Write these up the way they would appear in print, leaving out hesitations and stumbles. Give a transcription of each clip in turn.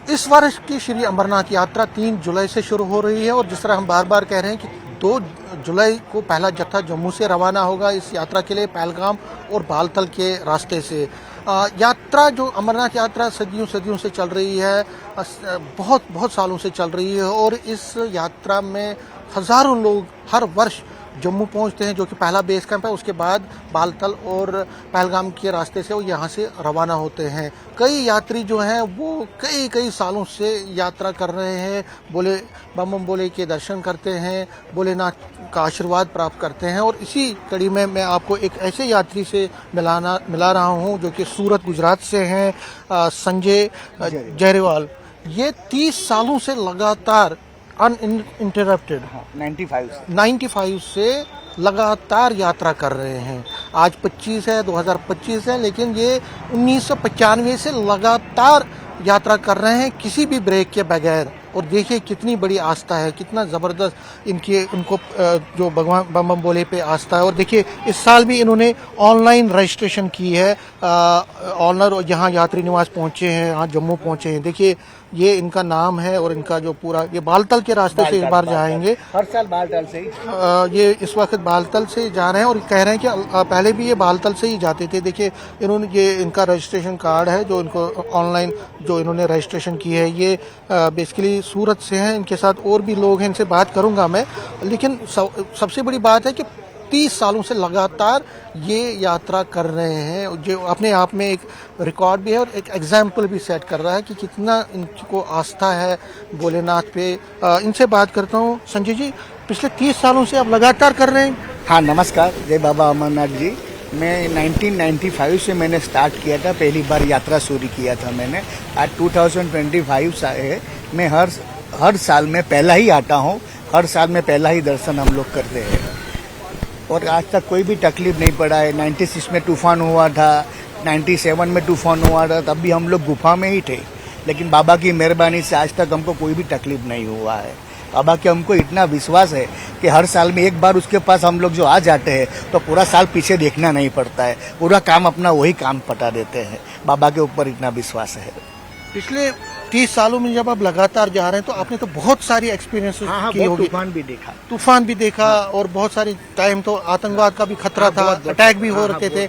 इस वर्ष की श्री अमरनाथ यात्रा 3 जुलाई से शुरू हो रही है और जिस तरह हम बार बार कह रहे हैं कि 2 जुलाई को पहला जत्था जम्मू से रवाना होगा इस यात्रा के लिए पहलगाम और बालतल के रास्ते से। यात्रा जो अमरनाथ यात्रा सदियों सदियों से चल रही है, बहुत सालों से चल रही है और इस यात्रा में हज़ारों लोग हर वर्ष जम्मू पहुंचते हैं, जो कि पहला बेस कैंप है। उसके बाद बालतल और पहलगाम के रास्ते से वो यहाँ से रवाना होते हैं। कई यात्री जो हैं वो कई सालों से यात्रा कर रहे हैं, बोले बम बम बोले के दर्शन करते हैं, भोलेनाथ का आशीर्वाद प्राप्त करते हैं। और इसी कड़ी में मैं आपको एक ऐसे यात्री से मिला रहा हूँ जो कि सूरत गुजरात से हैं, संजय जयरेवाल। ये 30 सालों से लगातार अनइंटरप्टेड 95 से लगातार यात्रा कर रहे हैं। आज 25 है, 2025 है, लेकिन ये 1995 से लगातार यात्रा कर रहे हैं किसी भी ब्रेक के बगैर। और देखिए कितनी बड़ी आस्था है, कितना ज़बरदस्त उनको जो भगवान बम बम बोले पे आस्था है। और देखिए इस साल भी इन्होंने ऑनलाइन रजिस्ट्रेशन की है। ऑनर यहाँ यात्री निवास पहुँचे हैं, यहाँ जम्मू पहुँचे हैं। देखिए ये इनका नाम है और इनका जो पूरा ये बालतल के रास्ते से इस बार जाएंगे। हर साल बालतल से ही ये इस वक्त बालतल से जा रहे हैं और कह रहे हैं कि पहले भी ये बालतल से ही जाते थे। देखिए इन्होंने ये इनका रजिस्ट्रेशन कार्ड है जो इनको ऑनलाइन जो इन्होंने रजिस्ट्रेशन की है। ये बेसिकली सूरत से हैं, इनके साथ और भी लोग हैं, इनसे बात करूंगा मैं। लेकिन सबसे बड़ी बात है कि 30 सालों से लगातार ये यात्रा कर रहे हैं, जो अपने आप में एक रिकॉर्ड भी है और एक एग्जाम्पल भी सेट कर रहा है कि कितना इनको आस्था है भोलेनाथ पे। इनसे बात करता हूँ। संजय जी, पिछले 30 सालों से आप लगातार कर रहे हैं? हाँ, नमस्कार, जय बाबा अमरनाथ जी। मैं 1995 से मैंने स्टार्ट किया था, पहली बार यात्रा शुरू किया था मैंने। आज 2025 है। मैं हर साल में पहला ही आता हूँ, हर साल में पहला ही दर्शन हम लोग करते हैं और आज तक कोई भी तकलीफ नहीं पड़ा है। 96 में तूफान हुआ था, 97 में तूफान हुआ था, तब भी हम लोग गुफा में ही थे, लेकिन बाबा की मेहरबानी से आज तक हमको कोई भी तकलीफ नहीं हुआ है। बाबा के हमको इतना विश्वास है कि हर साल में एक बार उसके पास हम लोग जो आ जाते हैं तो पूरा साल पीछे देखना नहीं पड़ता है, पूरा काम अपना वही काम पटा देते हैं। बाबा के ऊपर इतना विश्वास है। पिछले 30 सालों में जब आप लगातार जा रहे हैं तो आपने तो बहुत सारी एक्सपीरियंस की होगी। तूफान भी देखा और बहुत सारे टाइम तो आतंकवाद का भी खतरा था, अटैक भी हो रहे थे।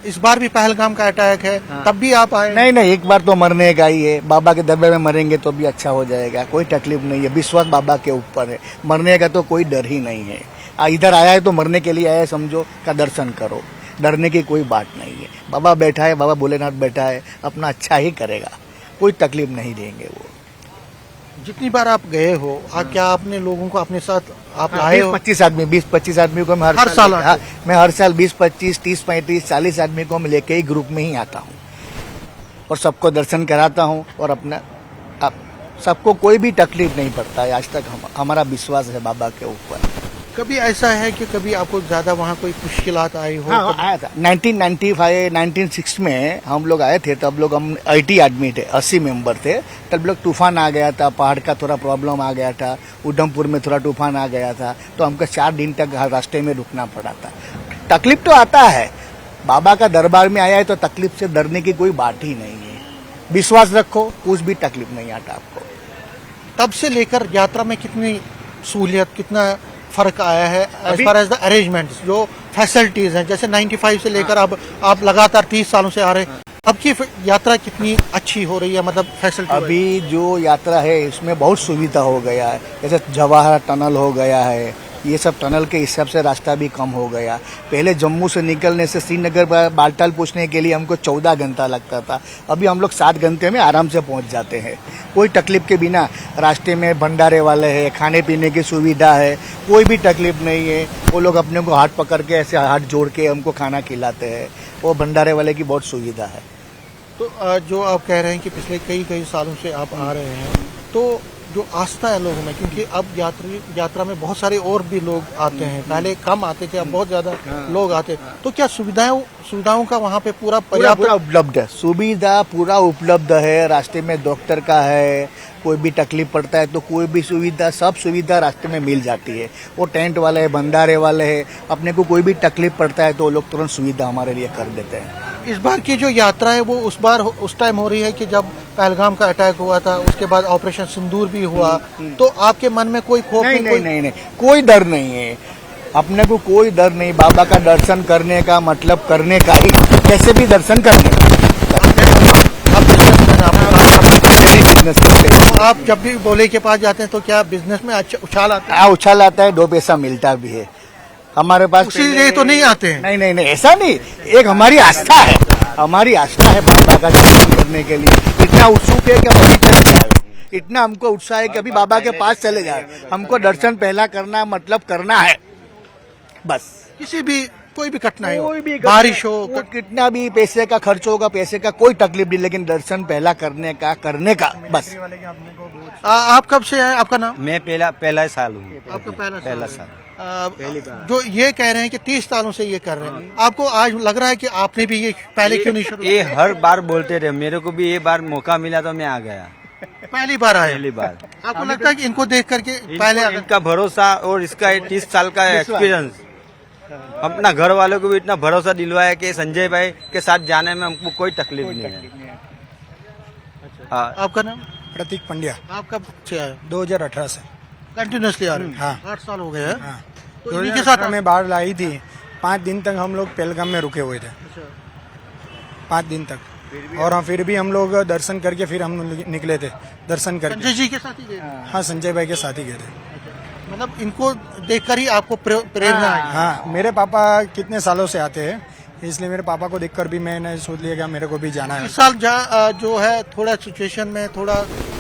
इस बार भी पहलगाम का अटैक है, तब भी आप आए? नहीं, एक बार तो मरने का ही है। बाबा के दरबार में मरेंगे तो भी अच्छा हो जाएगा, कोई तकलीफ नहीं है। विश्वास बाबा के ऊपर है, मरने का तो कोई डर ही नहीं है। इधर आया है तो मरने के लिए आया है, समझो, का दर्शन करो, डरने की कोई बात नहीं है। बाबा बैठा है, बाबा भोलेनाथ बैठा है, अपना अच्छा ही करेगा, कोई तकलीफ नहीं देंगे वो। जितनी बार आप गए हो, क्या आपने लोगों को अपने साथ आप लाए हो? 20-25 आदमी, 20-25 आदमी को मैं हर साल मैं हर साल 20-25, 30-35, 40 आदमी को मैं लेके ही ग्रुप में ही आता हूँ और सबको दर्शन कराता हूँ और अपना सबको कोई भी तकलीफ नहीं पड़ता है। आज तक हमारा विश्वास है बाबा के ऊपर। कभी ऐसा है कि कभी आपको ज्यादा वहाँ कोई मुश्किलात आई हो? हाँ, आया था 1995, 1996 में हम लोग आए थे। तब लोग हम 80 आदमी थे, 80 मेंबर थे। तब लोग तूफान आ गया था, पहाड़ का थोड़ा प्रॉब्लम आ गया था, उधमपुर में थोड़ा तूफान आ गया था, तो हमको 4 दिन तक रास्ते में रुकना पड़ा था। तकलीफ तो आता है, बाबा का दरबार में आया है तो तकलीफ से डरने की कोई बात ही नहीं है। विश्वास रखो, कुछ भी तकलीफ नहीं आता आपको। तब से लेकर यात्रा में कितनी सहूलियत, कितना फर्क आया है as far as the arrangements, जो फैसिलिटीज हैं? जैसे 95 से लेकर अब आप लगातार 30 सालों से आ रहे हैं, अब की यात्रा कितनी अच्छी हो रही है? मतलब फैसिलिटी अभी जो यात्रा है इसमें बहुत सुविधा हो गया है। जैसे जवाहर टनल हो गया है, ये सब टनल के हिसाब से रास्ता भी कम हो गया। पहले जम्मू से निकलने से श्रीनगर बालताल पहुंचने के लिए हमको 14 घंटा लगता था, अभी हम लोग 7 घंटे में आराम से पहुंच जाते हैं, कोई तकलीफ के बिना। रास्ते में भंडारे वाले हैं, खाने पीने की सुविधा है, कोई भी तकलीफ नहीं है। वो लोग अपने को हाथ पकड़ के ऐसे हाथ जोड़ के हमको खाना खिलाते हैं, वो भंडारे वाले की बहुत सुविधा है। तो जो आप कह रहे हैं कि पिछले कई सालों से आप आ रहे हैं, तो जो आस्था है लोगों में, क्योंकि अब यात्रा में बहुत सारे और भी लोग आते हैं, पहले कम आते थे, अब बहुत ज्यादा लोग आते हैं, तो क्या सुविधाओं का वहाँ पे पूरा पर्याप्त उपलब्ध है? सुविधा पूरा उपलब्ध है। रास्ते में डॉक्टर का है, कोई भी तकलीफ पड़ता है तो कोई भी सुविधा, सब सुविधा रास्ते में मिल जाती है। वो टेंट वाले हैं, भंडारे वाले हैं, अपने को कोई भी तकलीफ पड़ता है तो वो लोग तुरंत सुविधा हमारे लिए कर देते हैं। इस बार की जो यात्रा है वो उस टाइम हो रही है कि जब पहलगाम का अटैक हुआ था, उसके बाद ऑपरेशन सिंदूर भी हुआ, तो आपके मन में कोई खौफ नहीं कोई... नहीं नहीं नहीं, कोई डर नहीं है अपने को, कोई डर नहीं। बाबा का दर्शन करने का मतलब करने का ही, कैसे भी दर्शन करने का। आप बिजनेसमैन हैं, बिजनेस करते हैं। तो आप जब भी भोले के पास जाते हैं तो क्या बिजनेस में अच्छा उछाल आता है? हाँ, उछाल आता है, 2 पैसा मिलता भी है हमारे पास। उसीलिए तो नहीं आते हैं। नहीं नहीं नहीं, ऐसा नहीं, एक हमारी आस्था है, हमारी आस्था है बाबा का दर्शन करने के लिए। इतना उत्सुक है कि हम अभी चले जाए, इतना हमको उत्साह है कि अभी बाबा के पास चले जाए। हमको दर्शन पहला करना मतलब करना है बस। किसी भी कोई भी कठिनाई हो, कोई भी बारिश हो, कितना भी पैसे का खर्च होगा, पैसे का कोई तकलीफ नहीं, लेकिन दर्शन पहला करने का बस। आप कब से हैं? आपका नाम? मैं पहला साल हूँ। आपका पहला साल। जो ये कह रहे हैं कि 30 सालों से ये कर रहे हैं, आपको आज लग रहा है कि आपने भी ये पहले क्यों नहीं शुरू ये हर बार बोलते रहे, मेरे को भी ये बार मौका मिला तो मैं आ गया पहली बार आए? पहली बार। आपको लगता है कि इनको देख करके पहले इनका भरोसा और इसका 30 साल का एक्सपीरियंस अपना घर वालों को भी इतना भरोसा दिलवाया कि संजय भाई के साथ जाने में हमको कोई तकलीफ नहीं है। हाँ। आपका नाम? प्रतीक पंड्या, आप कब से आए? 2018 से। कंटिन्यूसली आ रहे हैं? हाँ। 8 साल हो गए हैं। हाँ, तो इन्हीं के 2018 साथ में बाढ़ लाई थी। 5 दिन तक हम लोग पहलगाम में रुके हुए थे, अच्छा। 5 दिन तक। और फिर भी हम लोग दर्शन करके फिर हम निकले थे, दर्शन करके। संजय जी के साथ ही गए? हाँ, संजय भाई के साथ ही गए थे। मतलब इनको देखकर ही आपको प्रेरणा आई? हाँ, मेरे पापा कितने सालों से आते हैं, इसलिए मेरे पापा को देखकर भी मैंने सोच लिया कि मेरे को भी जाना है। इस साल जो है थोड़ा सिचुएशन में थोड़ा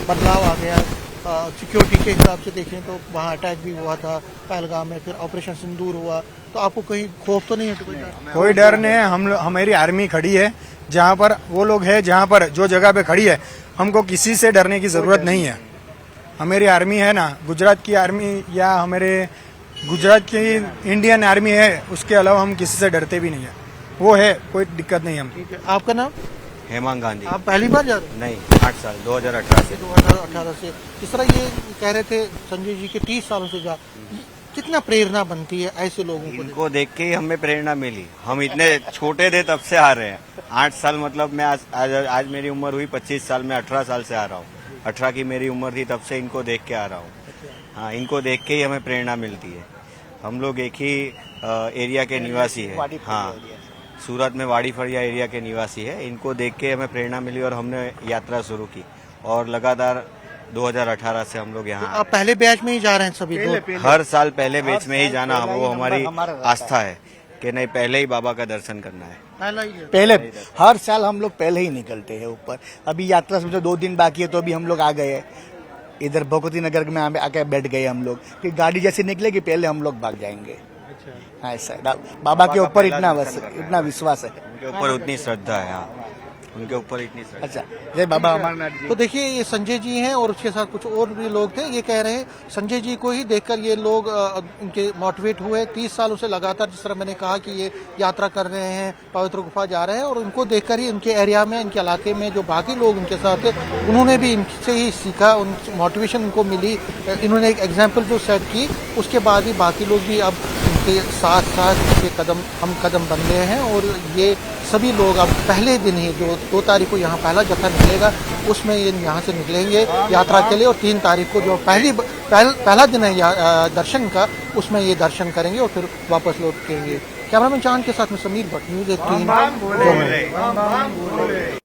बदलाव आ गया। सिक्योरिटी के हिसाब से देखें तो वहाँ अटैक भी हुआ था पहलगाम में, फिर ऑपरेशन सिंदूर हुआ, तो आपको कहीं खौफ तो नहीं है? कोई डर नहीं है। हमारी आर्मी खड़ी है जहाँ पर, वो लोग है जहाँ पर, जो जगह पे खड़ी है, हमको किसी से डरने की जरूरत नहीं है। हमारी आर्मी है ना, गुजरात की आर्मी या हमारे गुजरात की इंडियन आर्मी है, उसके अलावा हम किसी से डरते भी नहीं है। वो है, कोई दिक्कत नहीं हम। आपका नाम? हेमांग गांधी। आप पहली बार जा रहे हैं? नहीं, 8 साल 2018 से। 2018 से। जिस तरह ये कह रहे थे संजय जी के 30 सालों से जा, कितना प्रेरणा बनती है ऐसे लोगों को? इनको देख के ही हमें प्रेरणा मिली। हम इतने छोटे थे तब से आ रहे हैं। 8 साल मतलब मैं आज मेरी उम्र हुई 25 साल में 18 साल से आ रहा हूँ। 18 की मेरी उम्र थी तब से इनको देख के आ रहा हूँ। हाँ, इनको देख के ही हमें प्रेरणा मिलती है। हम लोग एक ही एरिया के निवासी है। हाँ, सूरत में वाड़ी फड़िया एरिया के निवासी है। इनको देख के हमें प्रेरणा मिली और हमने यात्रा शुरू की और लगातार 2018 से हम लोग यहाँ। आप पहले बैच में ही जा रहे हैं सभी लोग? हर साल पहले बैच में ही जाना वो हमारी आस्था है कि नहीं, पहले ही बाबा का दर्शन करना है। पहला ही है। पहले हर साल हम लोग पहले ही निकलते हैं ऊपर। अभी यात्रा समझो 2 दिन बाकी है तो अभी हम लोग आ गए हैं इधर भगवती नगर में, आके बैठ गए हम लोग कि गाड़ी जैसे निकलेगी पहले हम लोग भाग जाएंगे। हाँ, ऐसा बाबा के ऊपर इतना विश्वास है, उनके ऊपर उतनी श्रद्धा है। हाँ, उनके ऊपर इतनी श्रद्धा। अच्छा, जय बाबा अमरनाथ जी। तो देखिए ये संजय जी हैं और उसके साथ कुछ और भी लोग थे। ये कह रहे हैं संजय जी को ही देखकर ये लोग उनके मोटिवेट हुए। 30 सालों से लगातार, जिस तरह मैंने कहा कि ये यात्रा कर रहे हैं, पवित्र गुफा जा रहे हैं, और उनको देखकर ही उनके एरिया में, इनके इलाके में जो बाकी लोग उनके साथ थे, उन्होंने भी इनसे ही सीखा, उन मोटिवेशन उनको मिली। इन्होंने एक एग्जाम्पल जो सेट की, उसके बाद ही बाकी लोग भी अब उनके साथ साथ हम कदम बन गए हैं। और ये सभी लोग अब पहले दिन ही, जो 2 तारीख को यहाँ पहला जत्था निकलेगा, उसमें ये यहाँ से निकलेंगे यात्रा के लिए, और 3 तारीख को जो पहला दिन है दर्शन का, उसमें ये दर्शन करेंगे और फिर वापस लौटेंगे। कैमरामैन चांद के साथ में समीर भट्ट, न्यूज़ 18।